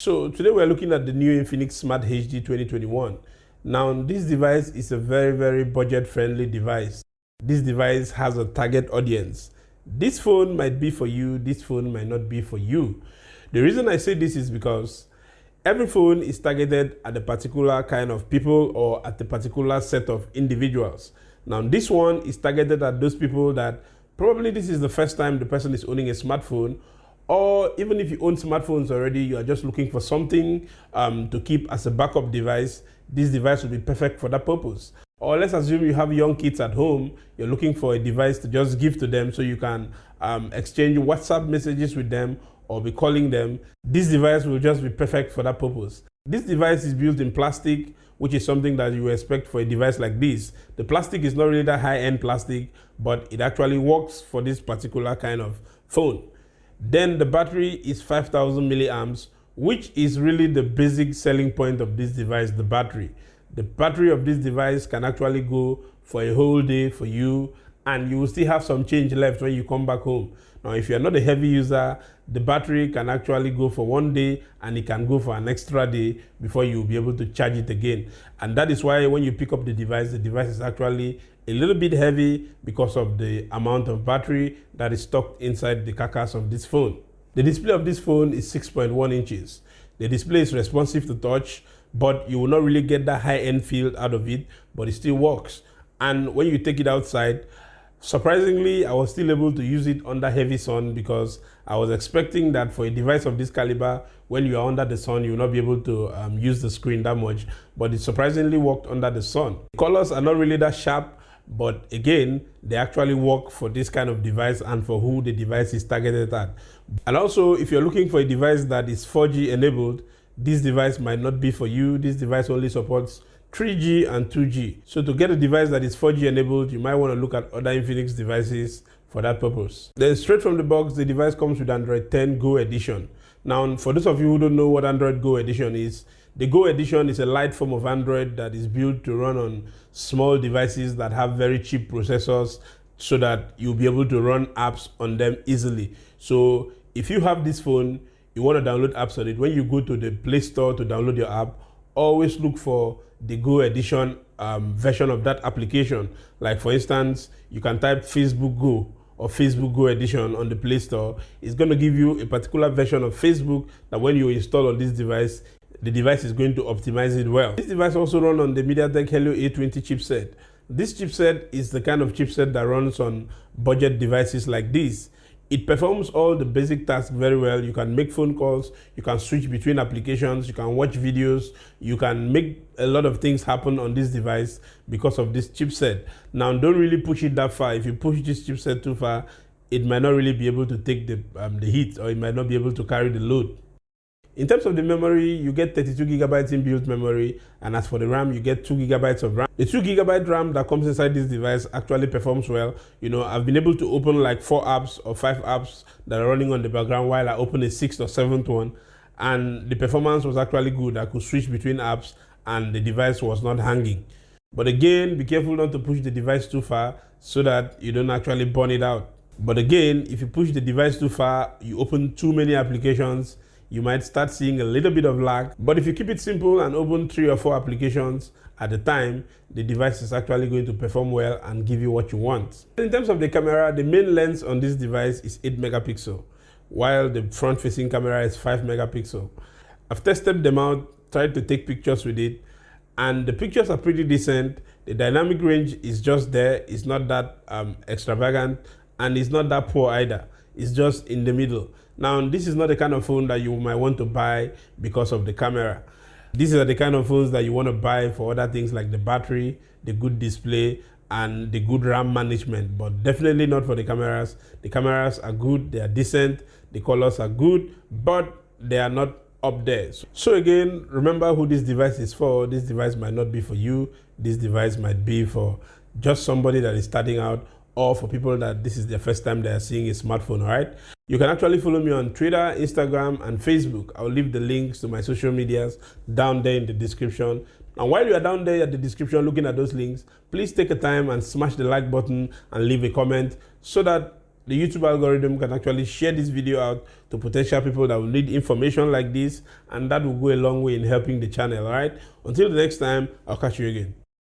So today we're looking at the new Infinix Smart HD 2021. Now this device is a very budget friendly device. This device has a target audience. This phone might be for you, this phone might not be for you. The reason I say this is because every phone is targeted at a particular kind of people or at a particular set of individuals. Now this one is targeted at those people that probably this is the first time the person is owning a smartphone, or even if you own smartphones already, you are just looking for something to keep as a backup device. This device will be perfect for that purpose. Or let's assume you have young kids at home, you're looking for a device to just give to them so you can exchange WhatsApp messages with them or be calling them. This device will just be perfect for that purpose. This device is built in plastic, which is something that you expect for a device like this. The plastic is not really that high-end plastic, but it actually works for this particular kind of phone. Then the battery is 5,000 milliamps, which is really the basic selling point of this device, the battery. The battery of this device can actually go for a whole day for you, and you will still have some change left when you come back home. Now, if you're not a heavy user, the battery can actually go for one day and it can go for an extra day before you'll be able to charge it again. And that is why when you pick up the device is actually a little bit heavy because of the amount of battery that is stocked inside the carcass of this phone. The display of this phone is 6.1 inches. The display is responsive to touch, but you will not really get that high-end feel out of it, but it still works. And when you take it outside, surprisingly, I was still able to use it under heavy sun because I was expecting that for a device of this caliber, when you are under the sun, you will not be able to use the screen that much, but it surprisingly worked under the sun. The colors are not really that sharp, but again, they actually work for this kind of device and for who the device is targeted at. And also, if you're looking for a device that is 4G enabled, this device might not be for you. This device only supports 3G and 2G. So to get a device that is 4G enabled, you might want to look at other Infinix devices for that purpose. Then straight from the box, the device comes with Android 10 Go Edition. Now, for those of you who don't know what Android Go Edition is, the Go Edition is a light form of Android that is built to run on small devices that have very cheap processors so that you'll be able to run apps on them easily. So if you have this phone, you want to download apps on it, when you go to the Play Store to download your app, always look for the Go Edition version of that application. Like for instance, you can type Facebook Go or Facebook Go Edition on the Play Store. It's going to give you a particular version of Facebook that when you install on this device, the device is going to optimize it well. This device also runs on the MediaTek Helio A20 chipset. This chipset is the kind of chipset that runs on budget devices like this. It performs all the basic tasks very well. You can make phone calls, you can switch between applications, you can watch videos, you can make a lot of things happen on this device because of this chipset. Now, don't really push it that far. If you push this chipset too far, it might not really be able to take the heat, or it might not be able to carry the load. In terms of the memory, you get 32 gigabytes inbuilt memory, and as for the RAM, you get 2 gigabytes of RAM. The 2 gigabyte RAM that comes inside this device actually performs well. You know, I've been able to open like 4 apps or 5 apps that are running on the background while I open a 6th or 7th one, and the performance was actually good. I could switch between apps and the device was not hanging. But again, be careful not to push the device too far so that you don't actually burn it out. But again, if you push the device too far, you open too many applications, you might start seeing a little bit of lag. But if you keep it simple and open 3 or 4 applications at a time, the device is actually going to perform well and give you what you want. In terms of the camera, the main lens on this device is 8 megapixel, while the front-facing camera is 5 megapixel. I've tested them out, tried to take pictures with it, and the pictures are pretty decent. The dynamic range is just there. It's not that extravagant, and it's not that poor either. It's just in the middle. Now, this is not the kind of phone that you might want to buy because of the camera. These are the kind of phones that you want to buy for other things like the battery, the good display, and the good RAM management, but definitely not for the cameras. The cameras are good, they are decent, the colors are good, but they are not up there. So again, remember who this device is for. This device might not be for you. This device might be for just somebody that is starting out, or for people that this is their first time they are seeing a smartphone, all right? You can actually follow me on Twitter, Instagram, and Facebook. I'll leave the links to my social medias down there in the description. And while you are down there at the description looking at those links, please take a time and smash the like button and leave a comment so that the YouTube algorithm can actually share this video out to potential people that will need information like this, and that will go a long way in helping the channel. All right, until the next time, I'll catch you again.